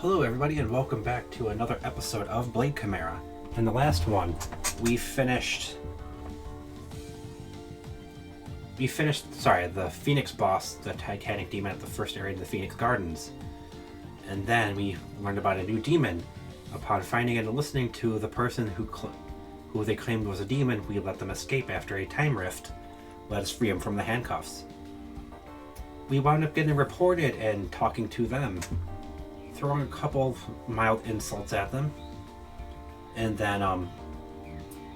Hello everybody and welcome back to another episode of Blade Chimera. In the last one, we finished the Phoenix boss, the Titanic demon at the first area of the Phoenix Gardens. And then we learned about a new demon. Upon finding and listening to the person who they claimed was a demon, we let them escape after a time rift let us free him from the handcuffs. We wound up getting reported and talking to them, throwing a couple mild insults at them, and then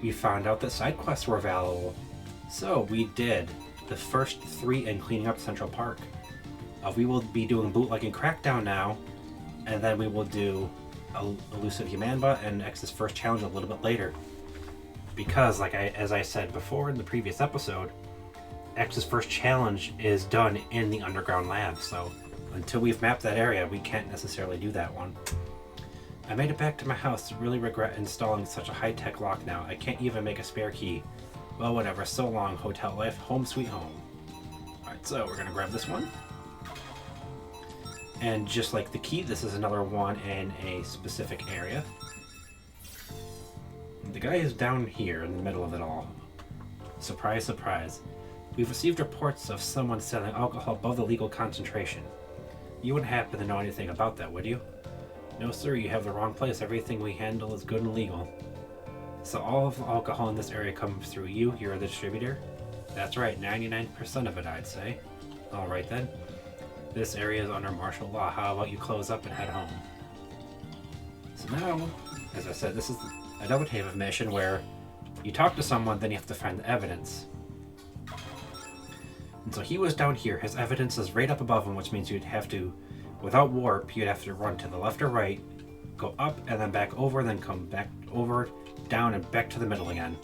we found out that side quests were available. So we did the first 3 in cleaning up Central Park. We will be doing bootlegging Crackdown now, and then we will do Elusive Humanba and X's first challenge a little bit later. Because, as I said before in the previous episode, X's first challenge is done in the underground lab, so until we've mapped that area, we can't necessarily do that one. I made it back to my house. Really regret installing such a high-tech lock now. I can't even make a spare key. Well, whatever. So long, hotel life. Home sweet home. Alright, so we're gonna grab this one. And just like the key, this is another one in a specific area. The guy is down here in the middle of it all. Surprise, surprise. We've received reports of someone selling alcohol above the legal concentration. You wouldn't happen to know anything about that, would you? No, sir, you have the wrong place. Everything we handle is good and legal. So all of the alcohol in this area comes through you? You're the distributor? That's right, 99% of it, I'd say. Alright then. This area is under martial law. How about you close up and head home? So now, as I said, this is another type of mission where you talk to someone, then you have to find the evidence. And so he was down here. His evidence is right up above him, which means you'd have to, without warp, you'd have to run to the left or right, go up and then back over, then come back over, down, and back to the middle again.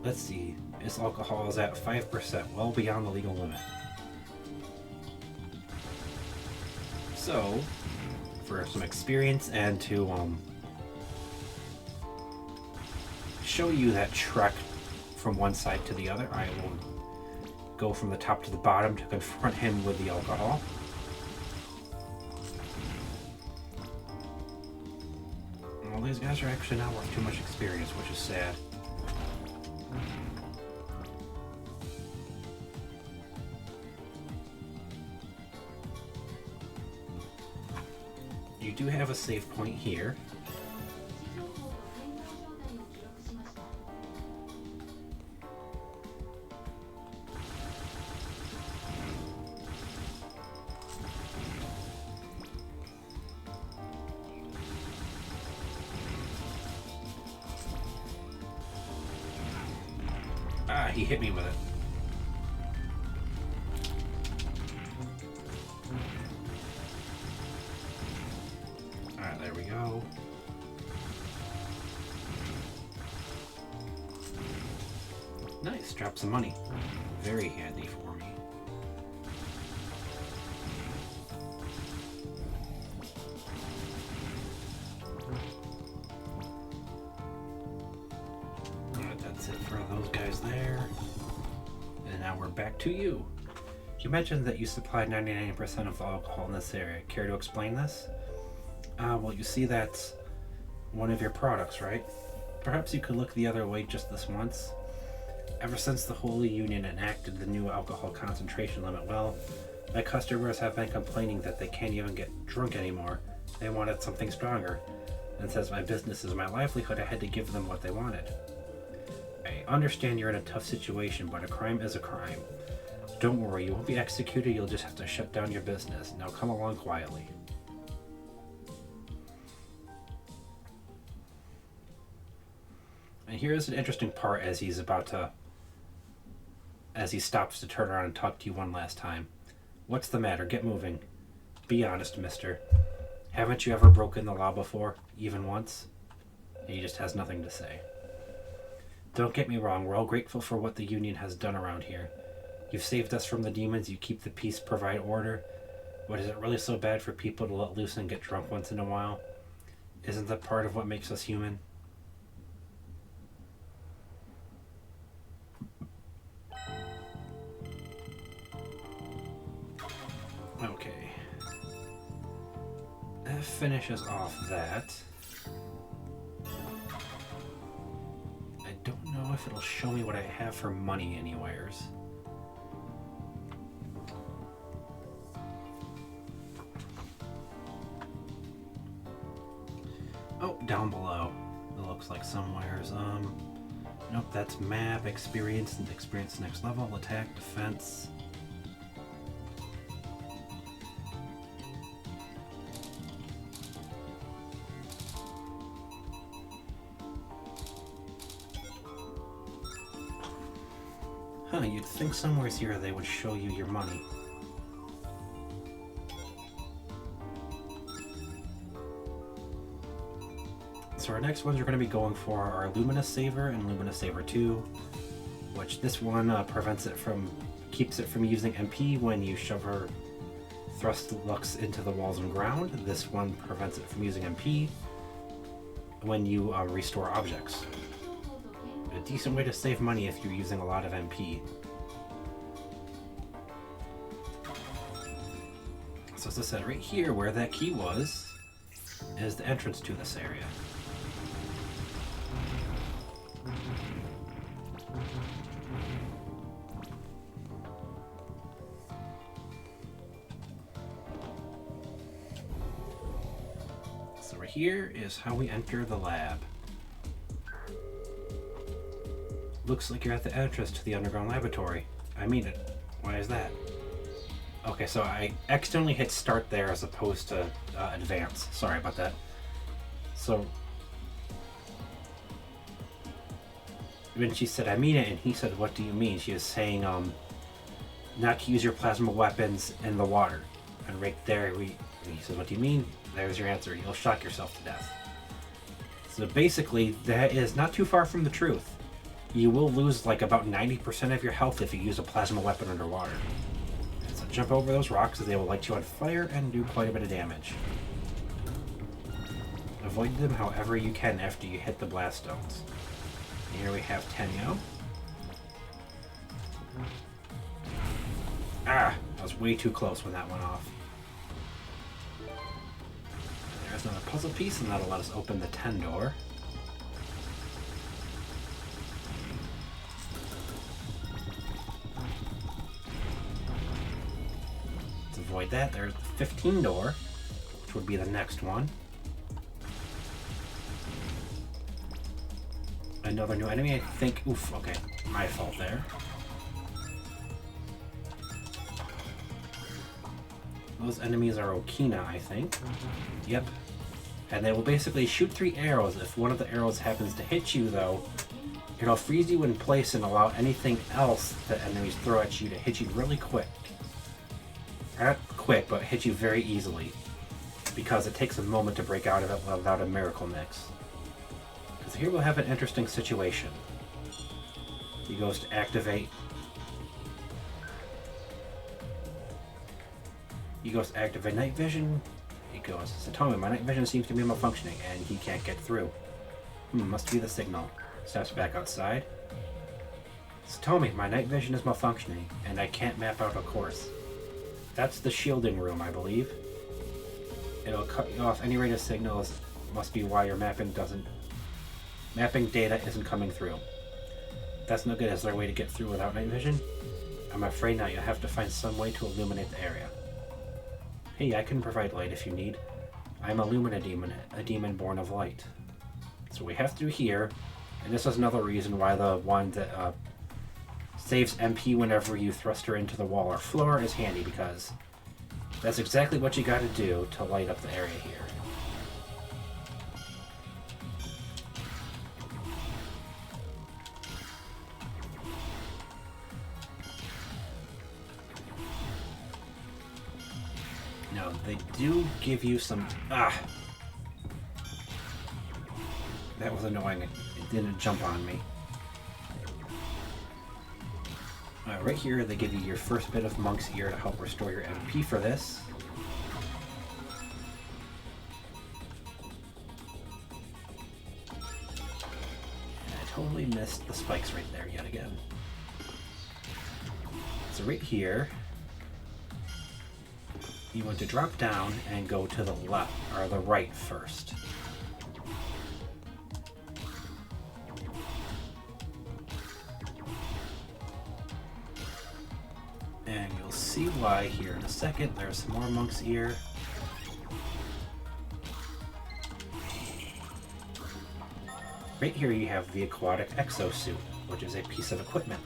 Let's see. His alcohol is at 5%, well beyond the legal limit. So, for some experience and to show you that trek from one side to the other, I will go from the top to the bottom to confront him with the alcohol. Well, these guys are actually not worth too much experience, which is sad. You do have a save point here. He hit me with it. Alright, there we go. Nice, drop some money. Very handy for me. That's it for those guys there. And now we're back to you. You mentioned that you supplied 99% of the alcohol in this area. Care to explain this? Well, you see that's one of your products, right? Perhaps you could look the other way just this once. Ever since the Holy Union enacted the new alcohol concentration limit, well, my customers have been complaining that they can't even get drunk anymore. They wanted something stronger. And since my business is my livelihood, I had to give them what they wanted. I understand you're in a tough situation, but a crime is a crime. Don't worry, you won't be executed, you'll just have to shut down your business. Now come along quietly. And here's an interesting part as he stops to turn around and talk to you one last time. What's the matter? Get moving. Be honest, mister. Haven't you ever broken the law before? Even once? And he just has nothing to say. Don't get me wrong, we're all grateful for what the Union has done around here. You've saved us from the demons, you keep the peace, provide order. But is it really so bad for people to let loose and get drunk once in a while? Isn't that part of what makes us human? Okay. that finishes off that. I don't know if it'll show me what I have for money anywheres. Oh, down below. It looks like somewheres. Nope, that's map, experience, and experience next level, attack, defense. Huh, you'd think somewhere here they would show you your money. So our next ones we're going to be going for are Luminous Saver and Luminous Saver 2, which this one keeps it from using MP when you shove her thrust lux into the walls and ground. This one prevents it from using MP when you restore objects. A decent way to save money if you're using a lot of MP. So as I said, right here where that key was is the entrance to this area. So right here is how we enter the lab. Looks like you're at the entrance to the underground laboratory. I mean it. Why is that? Okay, so I accidentally hit start there as opposed to advance. Sorry about that. So when she said I mean it and he said what do you mean, she was saying not to use your plasma weapons in the water. And right there he says what do you mean? There's your answer. You'll shock yourself to death. So basically that is not too far from the truth. You will lose like about 90% of your health if you use a plasma weapon underwater. And so jump over those rocks as they will light you on fire and do quite a bit of damage. Avoid them however you can after you hit the blast stones. Here we have Tenyo. Ah! I was way too close when that went off. There's another puzzle piece and that'll let us open the 10 door. Avoid that. There's the 15 door, which would be the next one. Another new enemy, I think. Oof, okay. My fault there. Those enemies are Okina, I think. Yep. And they will basically shoot 3 arrows. If one of the arrows happens to hit you, though, it'll freeze you in place and allow anything else that enemies throw at you to hit you really quick. Not quick, but hit you very easily, because it takes a moment to break out of it without a miracle mix. Because here we'll have an interesting situation. He goes to activate. He goes to activate night vision. He goes, Satomi, my night vision seems to be malfunctioning, and he can't get through. Must be the signal. Steps back outside. Satomi, my night vision is malfunctioning, and I can't map out a course. That's the shielding room, I believe. It'll cut you off any rate of signals. Must be why your mapping data isn't coming through. That's no good. Is there a way to get through without night vision? I'm afraid not. You'll have to find some way to illuminate the area. Hey, I can provide light if you need. I'm a Lumina demon, a demon born of light. So we have to do here, and this is another reason why the one that saves MP whenever you thrust her into the wall or floor is handy, because that's exactly what you gotta do to light up the area here. No, they do give you some... That was annoying. It didn't jump on me. Right here, they give you your first bit of Monk's Ear to help restore your MP for this. And I totally missed the spikes right there yet again. So right here, you want to drop down and go to the left or the right first. And you'll see why here in a second. There's some more monk's ear. Right here you have the aquatic exosuit, which is a piece of equipment.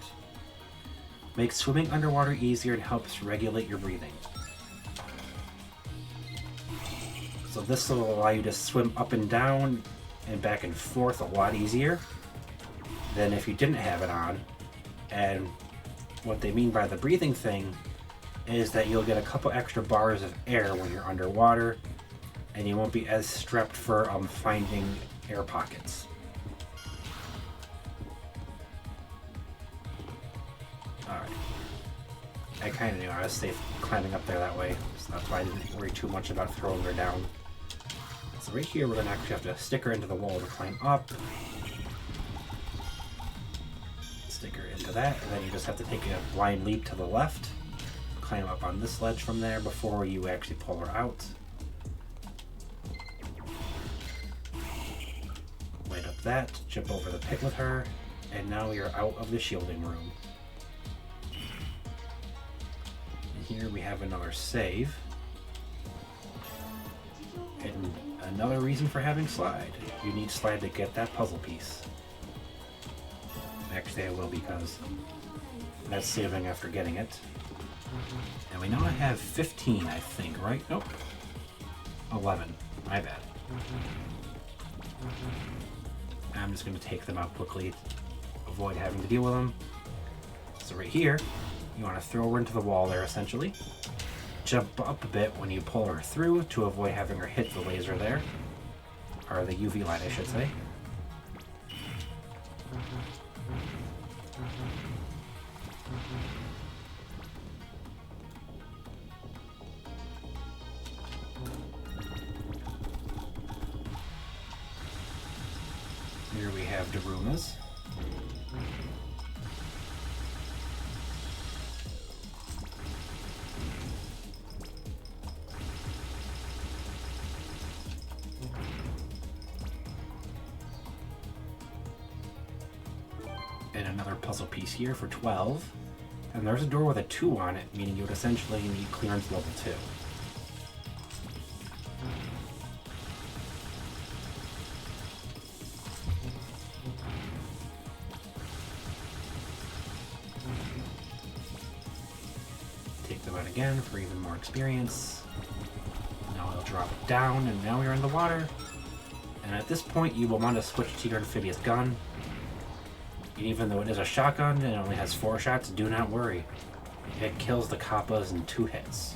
Makes swimming underwater easier and helps regulate your breathing. So this will allow you to swim up and down and back and forth a lot easier than if you didn't have it on. And what they mean by the breathing thing is that you'll get a couple extra bars of air when you're underwater, and you won't be as strapped for finding air pockets. Alright. I kind of knew I was safe climbing up there that way, so that's why I didn't worry too much about throwing her down. So right here we're going to actually have to stick her into the wall to climb up. Stick her into that, and then you just have to take a blind leap to the left, climb up on this ledge from there before you actually pull her out. Light up that, jump over the pit with her, and now we are out of the shielding room. And here we have another save. And another reason for having slide. You need slide to get that puzzle piece. Actually I will, because that's saving after getting it. And we now have 15, I think, right? Nope. 11. My bad. I'm just going to take them out quickly to avoid having to deal with them. So right here, you want to throw her into the wall there, essentially. Jump up a bit when you pull her through to avoid having her hit the laser there. Or the UV light, I should say. Here we have Darumas. And another puzzle piece here for 12. And there's a door with a 2 on it, meaning you would essentially need clearance level 2. Take them out again for even more experience. Now I'll drop it down, and now we're in the water. And at this point, you will want to switch to your amphibious gun. And even though it is a shotgun and it only has 4 shots, do not worry. It kills the kappas in 2 hits.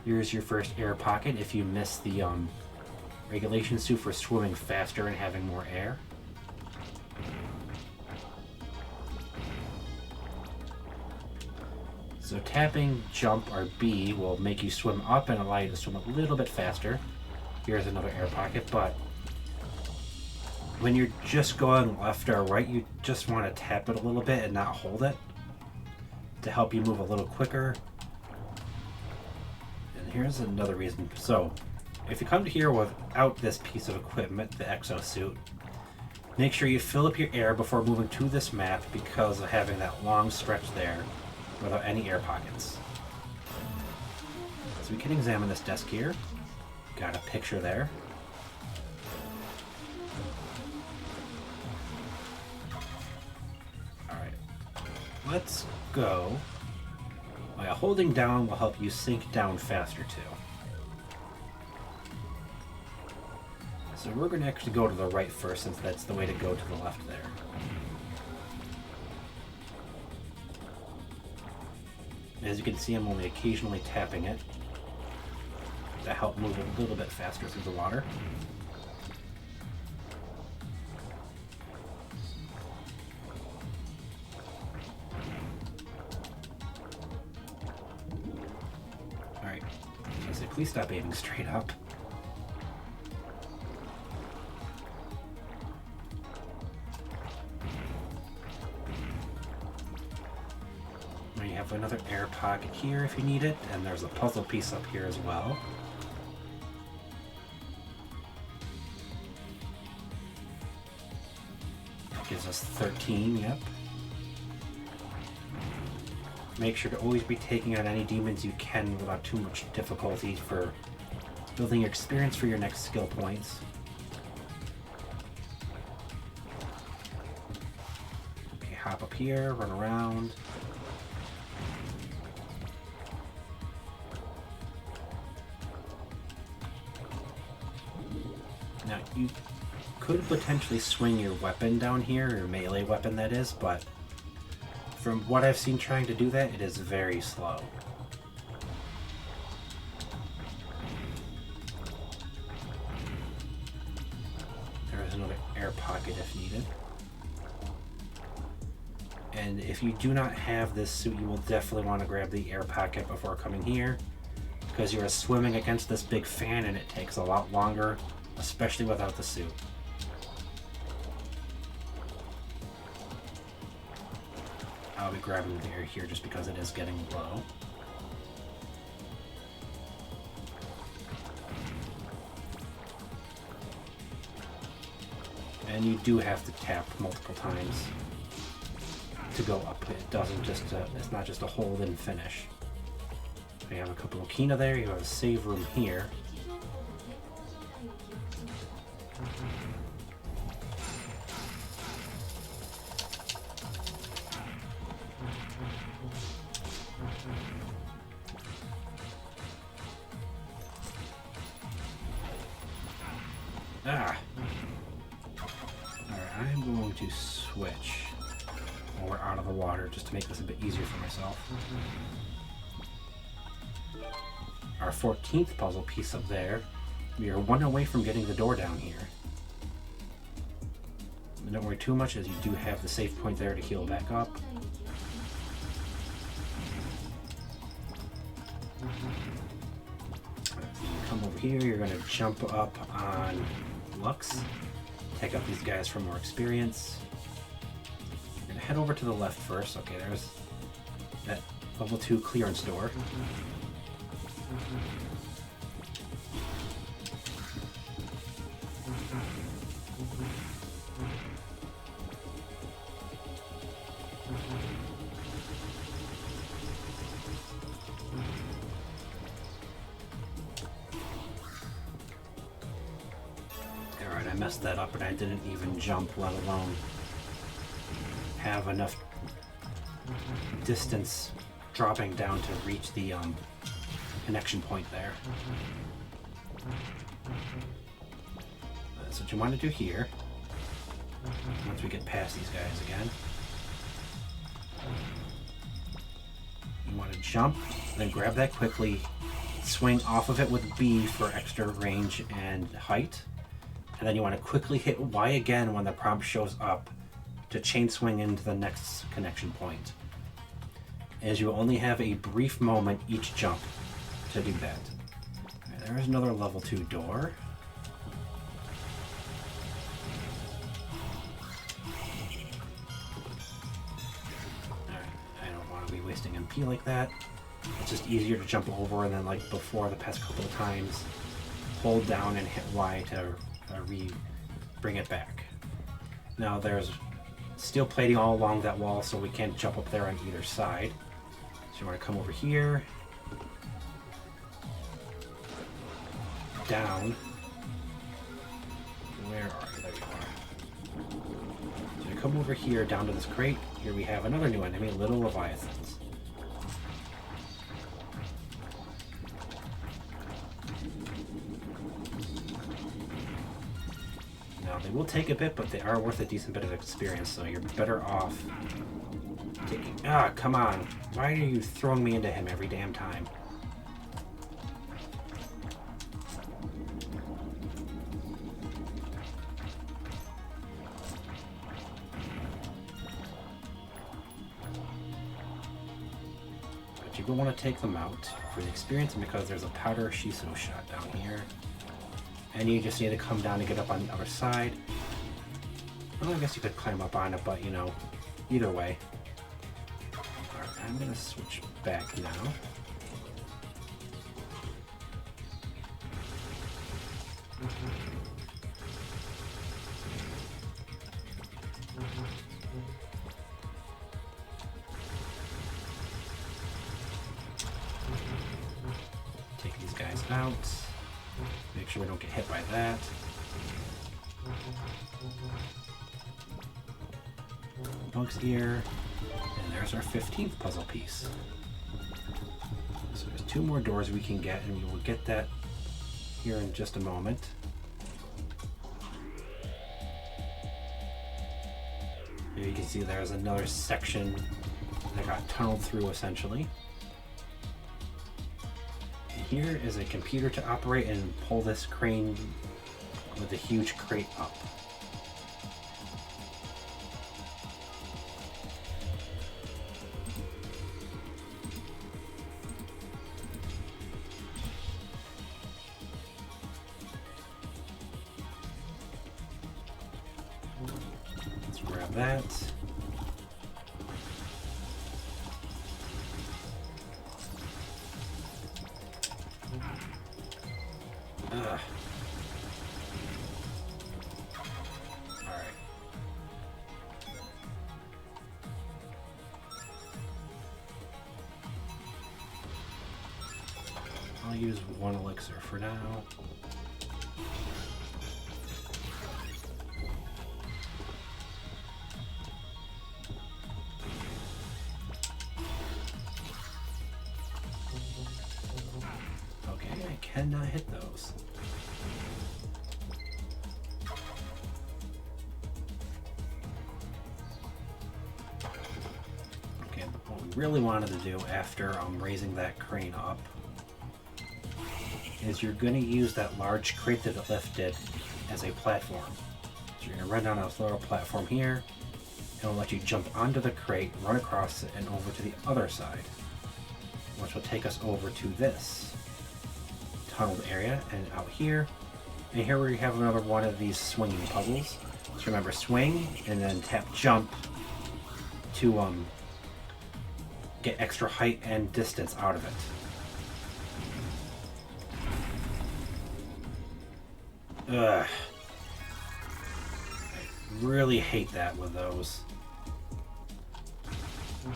Here's your first air pocket if you miss the regulation suit for swimming faster and having more air. So tapping jump or B will make you swim up and allow you to swim a little bit faster. Here's another air pocket, but when you're just going left or right, you just want to tap it a little bit and not hold it to help you move a little quicker. And here's another reason. So if you come to here without this piece of equipment, the exosuit, make sure you fill up your air before moving to this map because of having that long stretch there without any air pockets. So we can examine this desk here. Got a picture there. Let's go. While holding down will help you sink down faster too. So we're going to actually go to the right first, since that's the way to go to the left there. As you can see, I'm only occasionally tapping it to help move it a little bit faster through the water. Please stop aiming straight up. Now you have another pocket here if you need it, and there's a puzzle piece up here as well. That gives us 13, yep. Make sure to always be taking out any demons you can without too much difficulty for building your experience for your next skill points. Okay, hop up here, run around. Now, you could potentially swing your weapon down here, your melee weapon that is, but from what I've seen trying to do that, it is very slow. There is another air pocket if needed. And if you do not have this suit, you will definitely want to grab the air pocket before coming here, because you are swimming against this big fan and it takes a lot longer, especially without the suit. I'll be grabbing the air here just because it is getting low. And you do have to tap multiple times to go up. It doesn't just, it's not just a hold and finish. You have a couple of Kina there, you have a save room here. Ah! Alright, I'm going to switch while we're out of the water just to make this a bit easier for myself. Our 14th puzzle piece up there. We are one away from getting the door down here. But don't worry too much, as you do have the save point there to heal back up. Come over here, you're going to jump up on Lux, take out these guys for more experience. You're going to head over to the left first. Okay, there's that level 2 clearance door. Alright, I messed that up and I didn't even jump, let alone have enough distance dropping down to reach the connection point there. That's what you want to do here. Once we get past these guys again. You want to jump, then grab that quickly, swing off of it with B for extra range and height, and then you want to quickly hit Y again when the prompt shows up to chain swing into the next connection point, as you only have a brief moment each jump to do that. Right, there's another level 2 door. Alright, I don't want to be wasting MP like that. It's just easier to jump over, and then like before the past couple of times, hold down and hit Y to bring it back. Now there's steel plating all along that wall, so we can't jump up there on either side. So you want to come over here, down. Where are you? There you are. So you come over here, down to this crate. Here we have another new enemy, Little Leviathans. Now they will take a bit, but they are worth a decent bit of experience, so you're better off taking... Ah, come on. Why are you throwing me into him every damn time? But you will want to take them out for the experience, and because there's a powder Shiso shot down here. And you just need to come down to get up on the other side. Well, I guess you could climb up on it, but you know, either way. Alright, I'm gonna switch back now. Take these guys out. Make sure we don't get hit by that. Bug's ear. And there's our 15th puzzle piece. So there's 2 more doors we can get, and we will get that here in just a moment. Here you can see there's another section that got tunneled through essentially. And here is a computer to operate and pull this crane with a huge crate up. Let's grab that. Ugh. Alright. I'll use 1 elixir for now. Okay, I cannot hit those. Okay, but what we really wanted to do after raising that crane up is you're going to use that large crate that it lifted as a platform. So you're going to run down a little platform here, and it'll let you jump onto the crate, run across it, and over to the other side, which will take us over to this tunneled area and out here. And here we have another one of these swinging puzzles. So remember, swing and then tap jump to get extra height and distance out of it. Ugh. I really hate that with those. I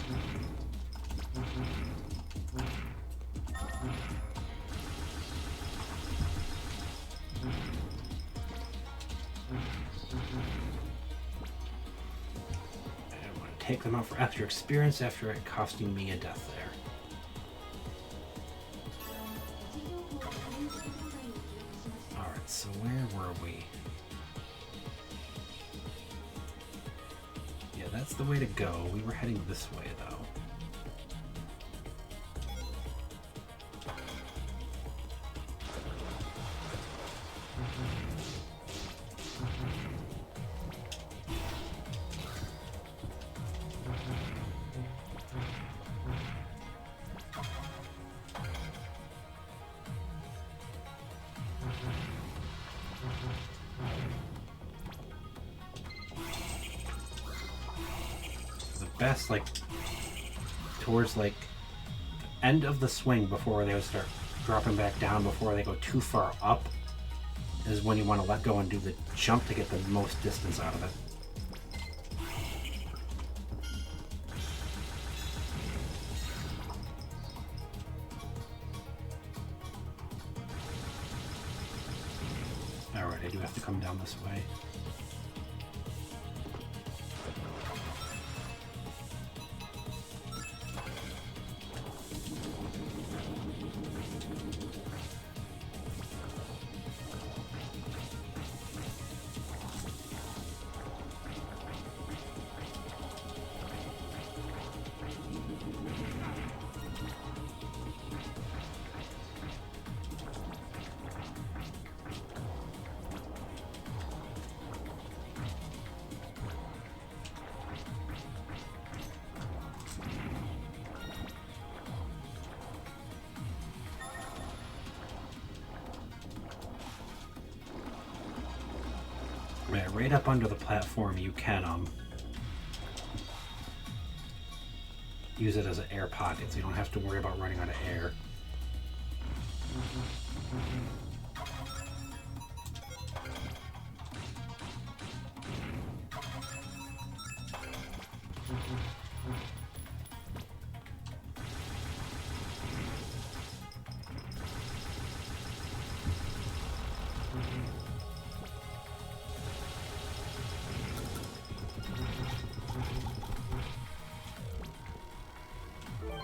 want to take them out for extra experience after it costing me a death there. Alright, so where were we? Yeah, that's the way to go. We were heading this way, though. Best, like, towards, like, end of the swing before they would start dropping back down, before they go too far up, is when you want to let go and do the jump to get the most distance out of it. Alright, I do have to come down this way. Right up under the platform, you can use it as an air pocket, so you don't have to worry about running out of air.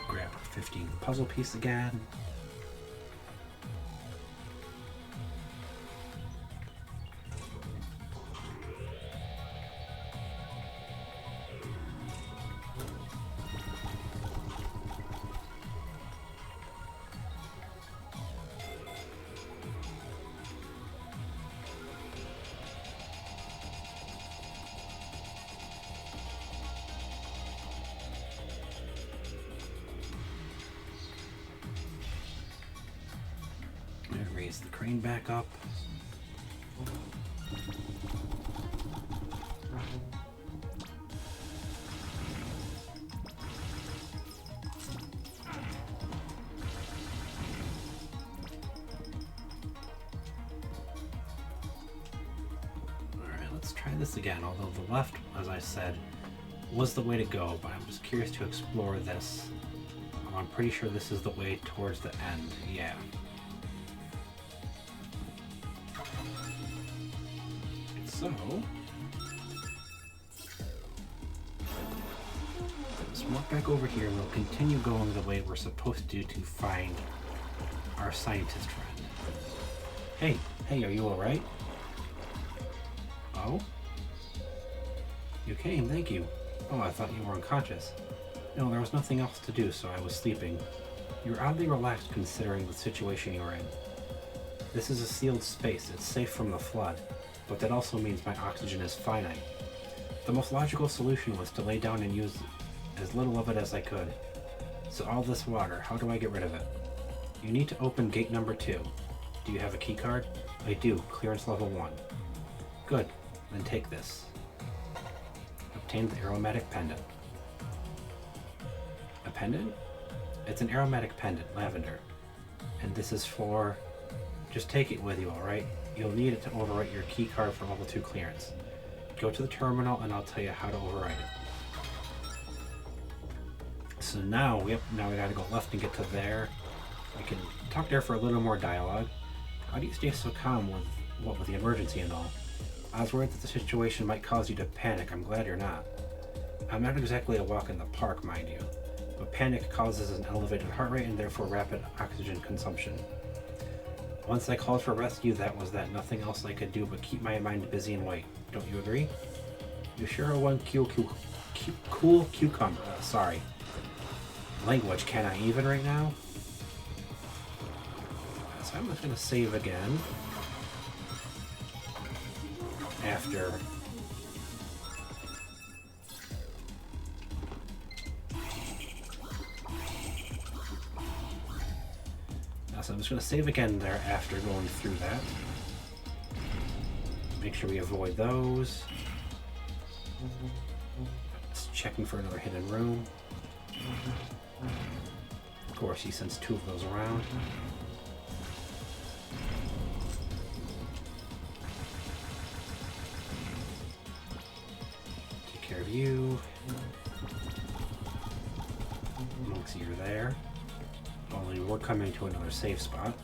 Grab our 15th puzzle piece again. Raise the crane back up. Alright, let's try this again, although the left, as I said, was the way to go, but I'm just curious to explore this. I'm pretty sure this is the way towards the end, yeah. So, let's walk back over here and we'll continue going the way we're supposed to find our scientist friend. Hey, are you alright? Oh? You came, thank you. Oh, I thought you were unconscious. No, there was nothing else to do, so I was sleeping. You're oddly relaxed considering the situation you're in. This is a sealed space, it's safe from the flood. But that also means my oxygen is finite. The most logical solution was to lay down and use as little of it as I could. So all this water, how do I get rid of it? You need to open gate number 2. Do you have a key card? I do, clearance level 1. Good, then take this. Obtain the aromatic pendant. A pendant? It's an aromatic pendant, lavender. And this is for... Just take it with you, alright? You'll need it to overwrite your key card for level 2 clearance. Go to the terminal and I'll tell you how to overwrite it. So now we gotta go left and get to there. We can talk there for a little more dialogue. How do you stay so calm with the emergency and all? I was worried that the situation might cause you to panic. I'm glad you're not. I'm not exactly a walk in the park, mind you, but panic causes an elevated heart rate and therefore rapid oxygen consumption. Once I called for rescue, that was that. Nothing else I could do but keep my mind busy and wait. Don't you agree? You sure are one cool cucumber. Sorry. Language, can I even right now? So I'm just going to save again. After... So I'm just going to save again there after going through that. Make sure we avoid those. Just checking for another hidden room. Of course, he sends 2 of those around. Take care of you. Monksy, you're there. Only we're coming to another safe spot.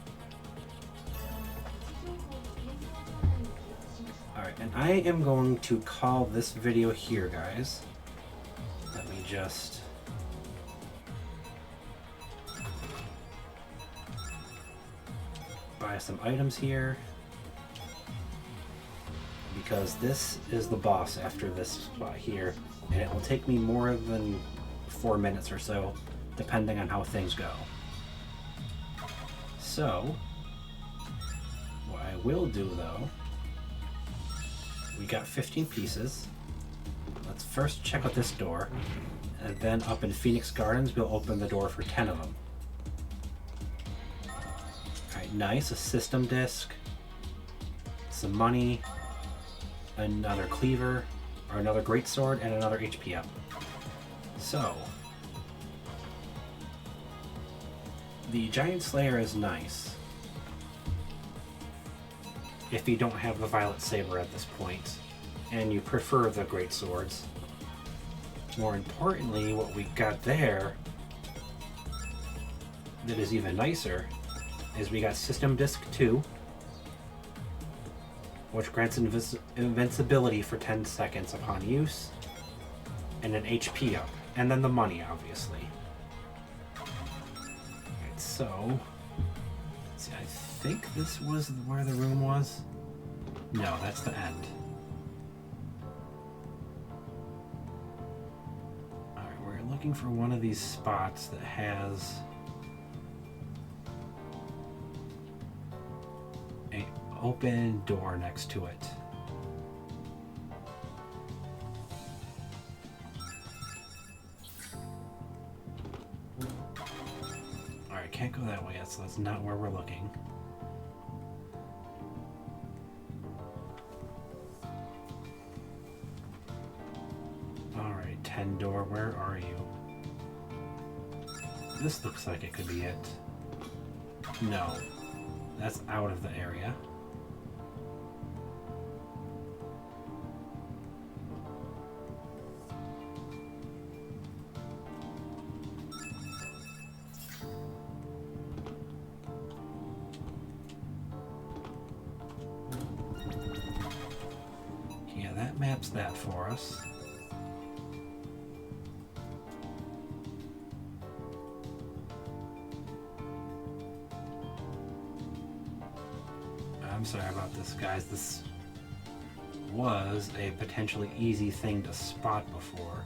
Alright, and I am going to call this video here, guys. Let me just... buy some items here. Because this is the boss after this spot here. And it will take me more than 4 minutes or so, depending on how things go. So, what I will do though, we got 15 pieces. Let's first check out this door, and then up in Phoenix Gardens, we'll open the door for 10 of them. Alright, nice, a system disc, some money, another cleaver, or another greatsword, and another HP up. So, The Giant Slayer is nice if you don't have the Violet Saber at this point, and you prefer the Great Swords. More importantly, what we got there that is even nicer is we got System Disc 2, which grants invincibility for 10 seconds upon use, and an HP up, and then the money, obviously. Alright, so, let's see, I think this was where the room was? No, that's the end. Alright, we're looking for one of these spots that has an open door next to it. Alright, can't go that way yet, so that's not where we're looking. Alright, 10 door, where are you? This looks like it could be it. No, that's out of the area. Yeah, that maps that for us. I'm sorry about this, guys. This was a potentially easy thing to spot before.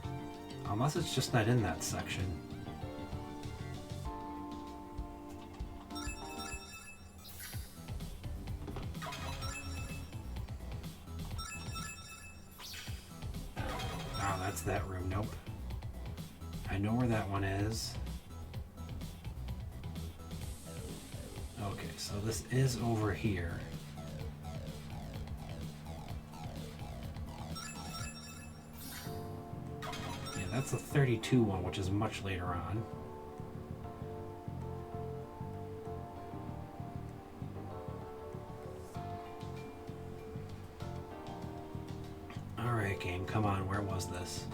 Unless it's just not in that section. Oh, that's that room. Nope. I know where that one is. Okay, so this is over here. Yeah, that's the 32 one, which is much later on. Alright, game, come on, where was this?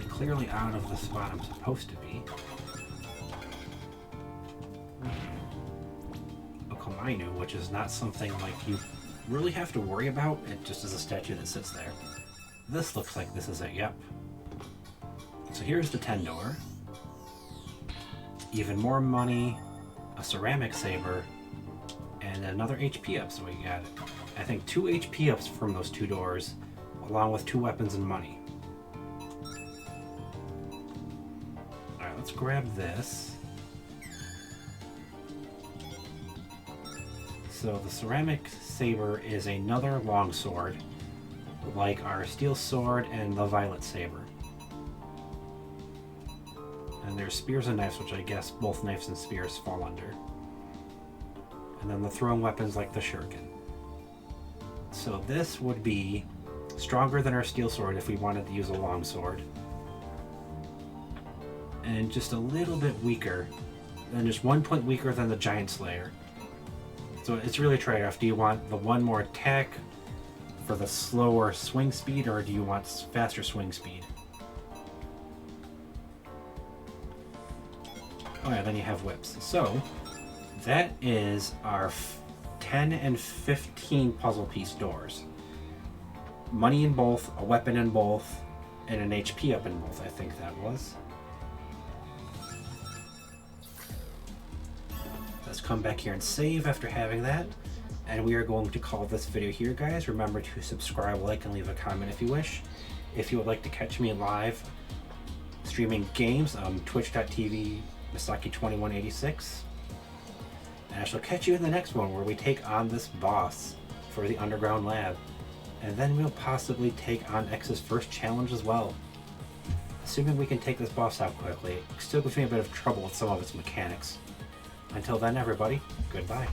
Clearly out of the spot I'm supposed to be. Okainu, which is not something like you really have to worry about. It just is a statue that sits there. This looks like this is it, yep. So here's the 10 door. Even more money, a ceramic saber, and another HP up, so we got, I think, 2 HP ups from those 2 doors, along with 2 weapons and money. Let's grab this. So the ceramic saber is another longsword, like our steel sword and the violet saber. And there's spears and knives, which I guess both knives and spears fall under. And then the thrown weapons like the shuriken. So this would be stronger than our steel sword if we wanted to use a longsword. And just a little bit weaker, and just 1 point weaker than the Giant Slayer. So it's really a trade-off. Do you want the one more attack for the slower swing speed, or do you want faster swing speed? Oh yeah, then you have whips. So that is our 10 and 15 puzzle piece doors. Money in both, a weapon in both, and an HP up in both, I think that was. Let's come back here and save after having that. And we are going to call this video here, guys. Remember to subscribe, like, and leave a comment if you wish. If you would like to catch me live streaming games, twitch.tv Misaki2186. And I shall catch you in the next one where we take on this boss for the underground lab. and then we'll possibly take on X's first challenge as well. Assuming we can take this boss out quickly, it still gives me a bit of trouble with some of its mechanics. Until then, everybody, goodbye.